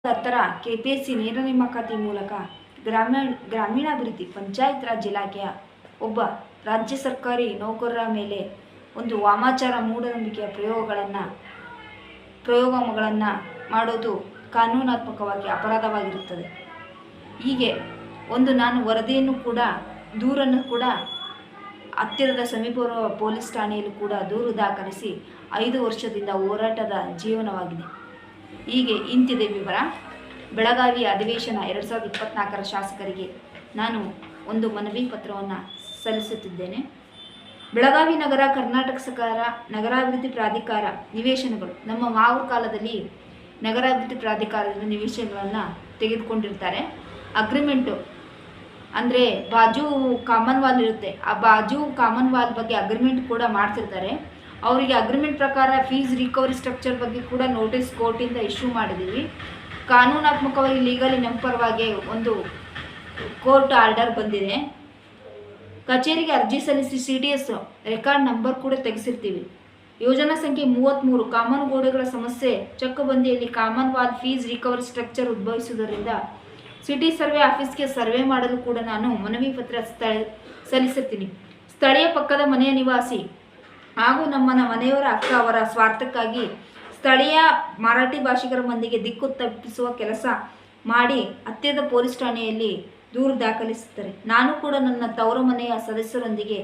ನಂತರ ಕೆಪಿಎಸ್ಸಿ ನೇರ ನೇಮಕಾತಿ ಮೂಲಕ ಗ್ರಾಮೀಣಾಭಿವೃದ್ಧಿ ಪಂಚಾಯತ್ ರಾಜ್ ಇಲಾಖೆಯ ಒಬ್ಬ ರಾಜ್ಯ ಸರ್ಕಾರಿ ನೌಕರರ ಮೇಲೆ ಒಂದು ವಾಮಾಚಾರ ಮೂಢನಂಬಿಕೆಯ ಪ್ರಯೋಗಗಳನ್ನು ಮಾಡೋದು ಕಾನೂನಾತ್ಮಕವಾಗಿ ಅಪರಾಧವಾಗಿರುತ್ತದೆ. ಹೀಗೆ ನಾನು ವರದಿಯನ್ನು ಕೂಡ ದೂರನ್ನು ಕೂಡ ಹತ್ತಿರದ ಸಮೀಪವಿರುವ ಪೊಲೀಸ್ ಠಾಣೆಯಲ್ಲೂ ಕೂಡ ದೂರು ದಾಖಲಿಸಿ 5 ವರ್ಷದಿಂದ ಹೋರಾಟದ ಜೀವನವಾಗಿದೆ. ಹೀಗೆ ಇಂತಿದೆ ವಿವರ. ಬೆಳಗಾವಿ ಅಧಿವೇಶನ 2024ರ ಶಾಸಕರಿಗೆ ನಾನು ಒಂದು ಮನವಿ ಪತ್ರವನ್ನು ಸಲ್ಲಿಸುತ್ತಿದ್ದೇನೆ. ಬೆಳಗಾವಿ ನಗರ ಕರ್ನಾಟಕ ಸರ್ಕಾರ ನಗರಾಭಿವೃದ್ಧಿ ಪ್ರಾಧಿಕಾರ ನಿವೇಶನಗಳು ನಮ್ಮ ಮಾವು ಕಾಲದಲ್ಲಿ ನಗರಾಭಿವೃದ್ಧಿ ಪ್ರಾಧಿಕಾರದ ನಿವೇಶನಗಳನ್ನು ತೆಗೆದುಕೊಂಡಿರ್ತಾರೆ. ಅಗ್ರಿಮೆಂಟು ಅಂದರೆ ಬಾಜು ಕಾಮನ್ ವಾಲ್ ಇರುತ್ತೆ, ಆ ಬಾಜು ಕಾಮನ್ ವಾಲ್ ಬಗ್ಗೆ ಅಗ್ರಿಮೆಂಟ್ ಕೂಡ ಮಾಡ್ತಿರ್ತಾರೆ. ಅವರಿಗೆ ಅಗ್ರಿಮೆಂಟ್ ಪ್ರಕಾರ ಫೀಸ್ ರಿಕವರಿ ಸ್ಟ್ರಕ್ಚರ್ ಬಗ್ಗೆ ಕೂಡ ನೋಟಿಸ್ ಕೋರ್ಟಿಂದ ಇಶ್ಯೂ ಮಾಡಿದ್ದೀವಿ. ಕಾನೂನಾತ್ಮಕವಾಗಿ ಲೀಗಲಿ ನಮ್ಮ ಪರವಾಗಿ ಒಂದು ಕೋರ್ಟ್ ಆರ್ಡರ್ ಬಂದಿದೆ. ಕಚೇರಿಗೆ ಅರ್ಜಿ ಸಲ್ಲಿಸಿ CDS ರೆಕಾರ್ಡ್ ನಂಬರ್ ಕೂಡ ತೆಗೆಸಿರ್ತೀವಿ. ಯೋಜನಾ ಸಂಖ್ಯೆ 33 ಕಾಮನ್ ಗೋಡೆಗಳ ಸಮಸ್ಯೆ ಚಕ್ಕಬಂದಿಯಲ್ಲಿ common wall fees recovery structure ಉದ್ಭವಿಸುವುದರಿಂದ ಸಿಟಿ ಸರ್ವೆ ಆಫೀಸ್ಗೆ ಸರ್ವೆ ಮಾಡಲು ಕೂಡ ನಾನು ಮನವಿ ಪತ್ರ ಸಲ್ಲಿಸುತ್ತೀನಿ. ಸ್ಥಳೀಯ ಪಕ್ಕದ ಮನೆಯ ನಿವಾಸಿ ಹಾಗೂ ನಮ್ಮ ಮನೆಯವರ ಅಕ್ಕ ಅವರ ಸ್ವಾರ್ಥಕ್ಕಾಗಿ ಸ್ಥಳೀಯ ಮರಾಠಿ ಭಾಷಿಗರ ಮಂದಿಗೆ ದಿಕ್ಕು ತಪ್ಪಿಸುವ ಕೆಲಸ ಮಾಡಿ ಹತ್ತಿರದ ಪೊಲೀಸ್ ಠಾಣೆಯಲ್ಲಿ ದೂರು ದಾಖಲಿಸುತ್ತಾರೆ. ನಾನು ಕೂಡ ನನ್ನ ತವರು ಮನೆಯ ಸದಸ್ಯರೊಂದಿಗೆ